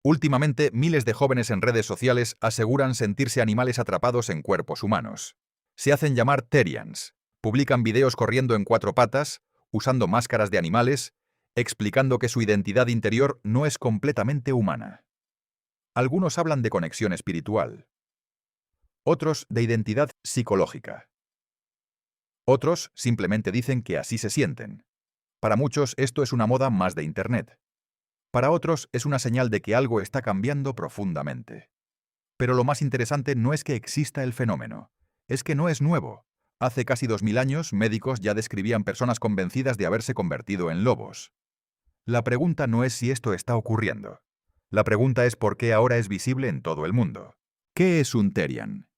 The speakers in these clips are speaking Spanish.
Últimamente, miles de jóvenes en redes sociales aseguran sentirse animales atrapados en cuerpos humanos. Se hacen llamar Therians, publican videos corriendo en cuatro patas, usando máscaras de animales, explicando que su identidad interior no es completamente humana. Algunos hablan de conexión espiritual, otros de identidad psicológica. Otros simplemente dicen que así se sienten. Para muchos esto es una moda más de Internet. Para otros es una señal de que algo está cambiando profundamente. Pero lo más interesante no es que exista el fenómeno, es que no es nuevo. Hace casi 2000 años, médicos ya describían personas convencidas de haberse convertido en lobos. La pregunta no es si esto está ocurriendo. La pregunta es por qué ahora es visible en todo el mundo. ¿Qué es un Therian?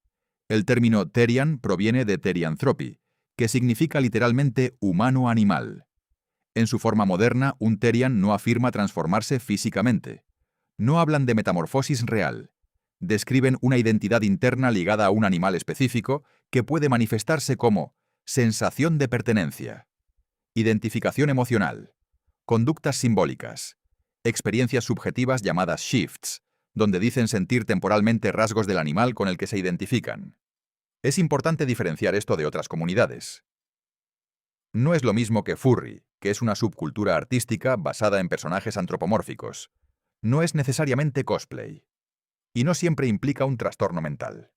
El término Therian proviene de Therianthropy, que significa literalmente humano-animal. En su forma moderna, un Therian no afirma transformarse físicamente. No hablan de metamorfosis real. Describen una identidad interna ligada a un animal específico que puede manifestarse como sensación de pertenencia, identificación emocional, conductas simbólicas, experiencias subjetivas llamadas shifts, donde dicen sentir temporalmente rasgos del animal con el que se identifican. Es importante diferenciar esto de otras comunidades. No es lo mismo que furry, que es una subcultura artística basada en personajes antropomórficos. No es necesariamente cosplay. Y no siempre implica un trastorno mental.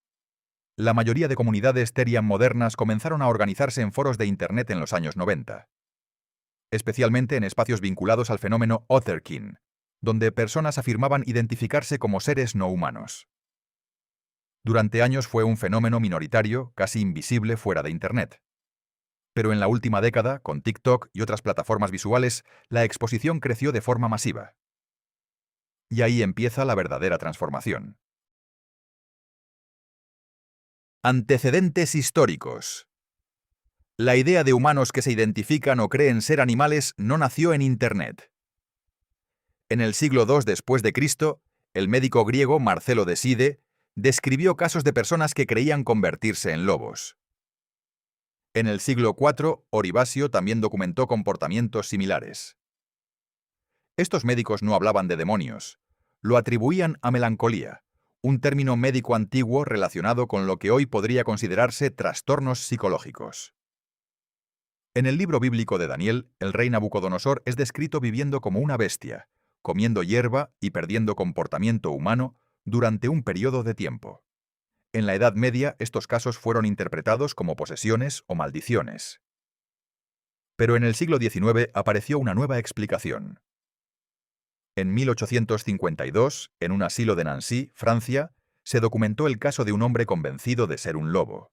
La mayoría de comunidades Therian modernas comenzaron a organizarse en foros de Internet en los años 90. Especialmente en espacios vinculados al fenómeno Otherkin, donde personas afirmaban identificarse como seres no humanos. Durante años fue un fenómeno minoritario, casi invisible fuera de Internet. Pero en la última década, con TikTok y otras plataformas visuales, la exposición creció de forma masiva. Y ahí empieza la verdadera transformación. Antecedentes históricos. La idea de humanos que se identifican o creen ser animales no nació en Internet. En el siglo II después de Cristo, el médico griego Marcelo de Side describió casos de personas que creían convertirse en lobos. En el siglo IV, Oribasio también documentó comportamientos similares. Estos médicos no hablaban de demonios, lo atribuían a melancolía, un término médico antiguo relacionado con lo que hoy podría considerarse trastornos psicológicos. En el libro bíblico de Daniel, el rey Nabucodonosor es descrito viviendo como una bestia, comiendo hierba y perdiendo comportamiento humano durante un periodo de tiempo. En la Edad Media, estos casos fueron interpretados como posesiones o maldiciones. Pero en el siglo XIX apareció una nueva explicación. En 1852, en un asilo de Nancy, Francia, se documentó el caso de un hombre convencido de ser un lobo.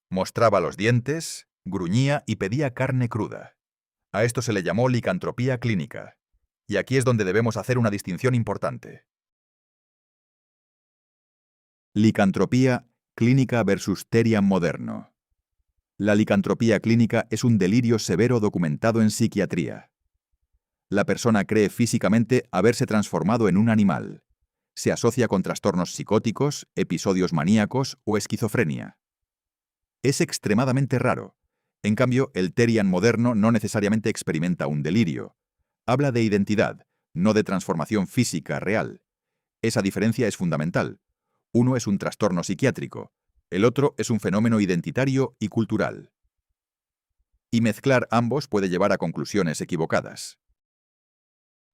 Mostraba los dientes, gruñía y pedía carne cruda. A esto se le llamó licantropía clínica. Y aquí es donde debemos hacer una distinción importante. Licantropía clínica versus Therian moderno. La licantropía clínica es un delirio severo documentado en psiquiatría. La persona cree físicamente haberse transformado en un animal. Se asocia con trastornos psicóticos, episodios maníacos o esquizofrenia. Es extremadamente raro. En cambio, el Therian moderno no necesariamente experimenta un delirio. Habla de identidad, no de transformación física real. Esa diferencia es fundamental. Uno es un trastorno psiquiátrico, el otro es un fenómeno identitario y cultural. Y mezclar ambos puede llevar a conclusiones equivocadas.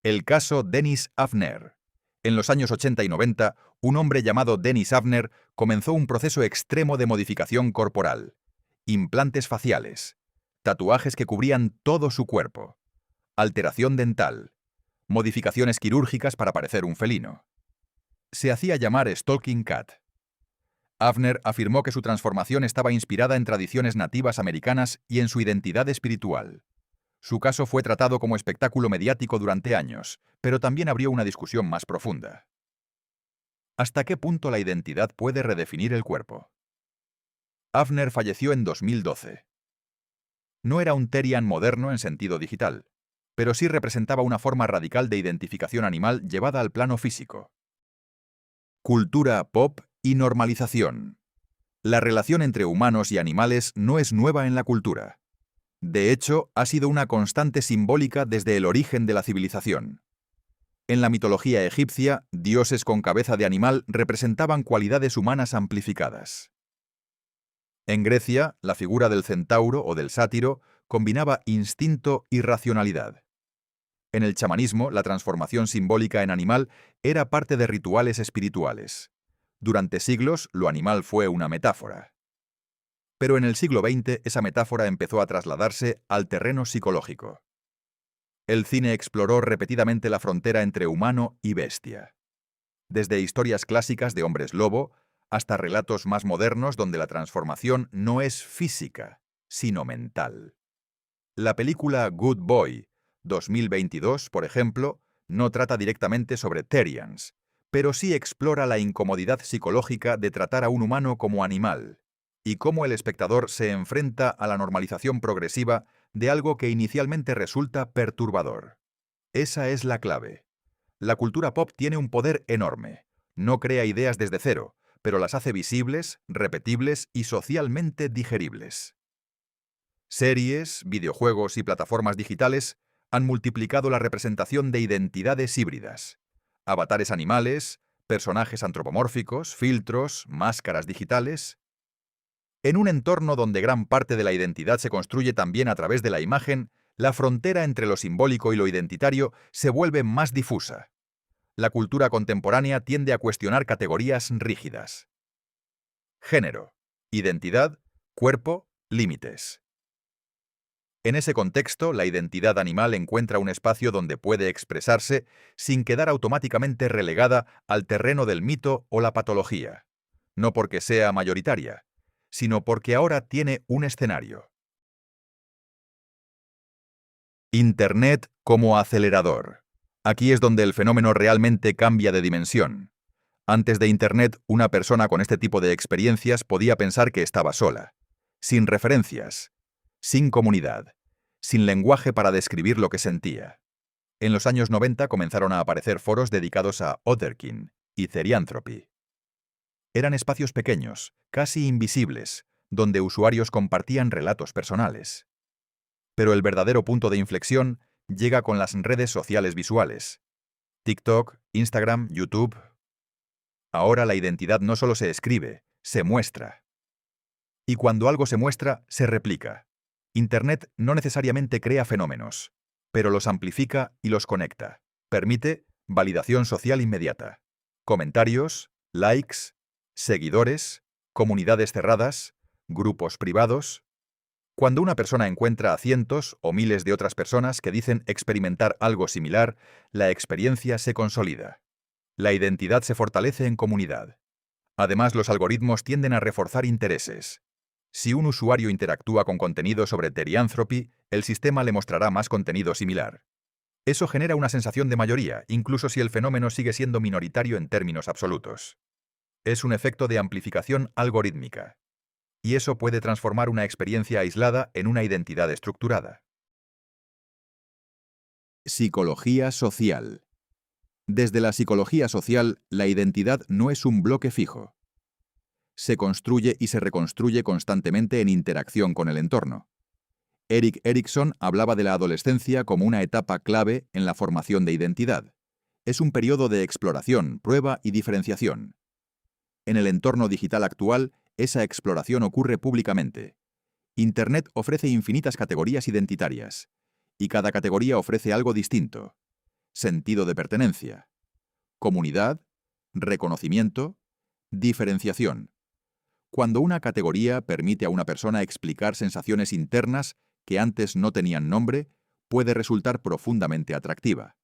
El caso Dennis Avner. En los años 80 y 90, un hombre llamado Dennis Avner comenzó un proceso extremo de modificación corporal. Implantes faciales, tatuajes que cubrían todo su cuerpo, alteración dental, modificaciones quirúrgicas para parecer un felino. Se hacía llamar Stalking Cat. Avner afirmó que su transformación estaba inspirada en tradiciones nativas americanas y en su identidad espiritual. Su caso fue tratado como espectáculo mediático durante años, pero también abrió una discusión más profunda. ¿Hasta qué punto la identidad puede redefinir el cuerpo? Avner falleció en 2012. No era un Therian moderno en sentido digital, pero sí representaba una forma radical de identificación animal llevada al plano físico. Cultura pop y normalización. La relación entre humanos y animales no es nueva en la cultura. De hecho, ha sido una constante simbólica desde el origen de la civilización. En la mitología egipcia, dioses con cabeza de animal representaban cualidades humanas amplificadas. En Grecia, la figura del centauro o del sátiro combinaba instinto y racionalidad. En el chamanismo, la transformación simbólica en animal era parte de rituales espirituales. Durante siglos, lo animal fue una metáfora. Pero en el siglo XX, esa metáfora empezó a trasladarse al terreno psicológico. El cine exploró repetidamente la frontera entre humano y bestia. Desde historias clásicas de hombres lobo hasta relatos más modernos donde la transformación no es física, sino mental. La película Good Boy, 2022, por ejemplo, no trata directamente sobre Therians, pero sí explora la incomodidad psicológica de tratar a un humano como animal, y cómo el espectador se enfrenta a la normalización progresiva de algo que inicialmente resulta perturbador. Esa es la clave. La cultura pop tiene un poder enorme. No crea ideas desde cero, pero las hace visibles, repetibles y socialmente digeribles. Series, videojuegos y plataformas digitales han multiplicado la representación de identidades híbridas. Avatares animales, personajes antropomórficos, filtros, máscaras digitales. En un entorno donde gran parte de la identidad se construye también a través de la imagen, la frontera entre lo simbólico y lo identitario se vuelve más difusa. La cultura contemporánea tiende a cuestionar categorías rígidas. Género, identidad, cuerpo, límites. En ese contexto, la identidad animal encuentra un espacio donde puede expresarse sin quedar automáticamente relegada al terreno del mito o la patología. No porque sea mayoritaria, sino porque ahora tiene un escenario. Internet como acelerador. Aquí es donde el fenómeno realmente cambia de dimensión. Antes de Internet, una persona con este tipo de experiencias podía pensar que estaba sola, sin referencias, sin comunidad, sin lenguaje para describir lo que sentía. En los años 90 comenzaron a aparecer foros dedicados a Otherkin y Therianthropy. Eran espacios pequeños, casi invisibles, donde usuarios compartían relatos personales. Pero el verdadero punto de inflexión llega con las redes sociales visuales. TikTok, Instagram, YouTube. Ahora la identidad no solo se escribe, se muestra. Y cuando algo se muestra, se replica. Internet no necesariamente crea fenómenos, pero los amplifica y los conecta. Permite validación social inmediata. Comentarios, likes, seguidores, comunidades cerradas, grupos privados. Cuando una persona encuentra a cientos o miles de otras personas que dicen experimentar algo similar, la experiencia se consolida. La identidad se fortalece en comunidad. Además, los algoritmos tienden a reforzar intereses. Si un usuario interactúa con contenido sobre Therianthropy, el sistema le mostrará más contenido similar. Eso genera una sensación de mayoría, incluso si el fenómeno sigue siendo minoritario en términos absolutos. Es un efecto de amplificación algorítmica. Y eso puede transformar una experiencia aislada en una identidad estructurada. Psicología social. Desde la psicología social, la identidad no es un bloque fijo. Se construye y se reconstruye constantemente en interacción con el entorno. Erik Erikson hablaba de la adolescencia como una etapa clave en la formación de identidad. Es un periodo de exploración, prueba y diferenciación. En el entorno digital actual, esa exploración ocurre públicamente. Internet ofrece infinitas categorías identitarias, y cada categoría ofrece algo distinto. Sentido de pertenencia, comunidad, reconocimiento, diferenciación. Cuando una categoría permite a una persona explicar sensaciones internas que antes no tenían nombre, puede resultar profundamente atractiva.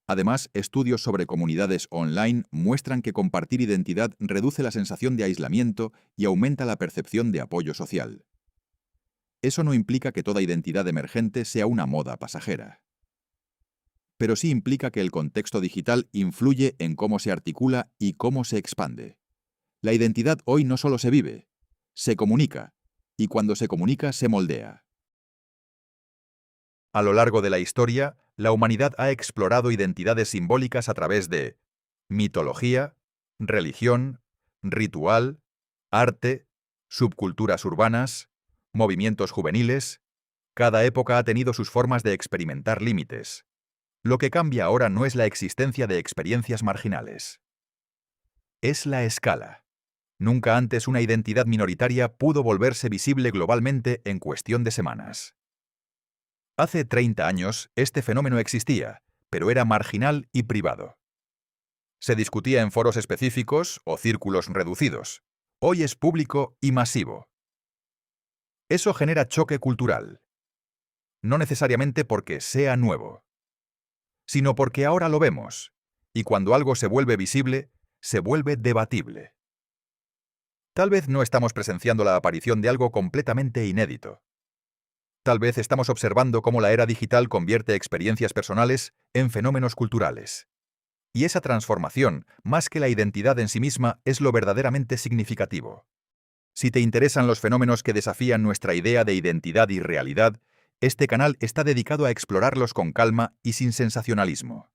Además, estudios sobre comunidades online muestran que compartir identidad reduce la sensación de aislamiento y aumenta la percepción de apoyo social. Eso no implica que toda identidad emergente sea una moda pasajera. Pero sí implica que el contexto digital influye en cómo se articula y cómo se expande. La identidad hoy no solo se vive, se comunica, y cuando se comunica se moldea. A lo largo de la historia, la humanidad ha explorado identidades simbólicas a través de mitología, religión, ritual, arte, subculturas urbanas, movimientos juveniles. Cada época ha tenido sus formas de experimentar límites. Lo que cambia ahora no es la existencia de experiencias marginales. Es la escala. Nunca antes una identidad minoritaria pudo volverse visible globalmente en cuestión de semanas. Hace 30 años, este fenómeno existía, pero era marginal y privado. Se discutía en foros específicos o círculos reducidos. Hoy es público y masivo. Eso genera choque cultural. No necesariamente porque sea nuevo, sino porque ahora lo vemos, y cuando algo se vuelve visible, se vuelve debatible. Tal vez no estamos presenciando la aparición de algo completamente inédito. Tal vez estamos observando cómo la era digital convierte experiencias personales en fenómenos culturales. Y esa transformación, más que la identidad en sí misma, es lo verdaderamente significativo. Si te interesan los fenómenos que desafían nuestra idea de identidad y realidad, este canal está dedicado a explorarlos con calma y sin sensacionalismo.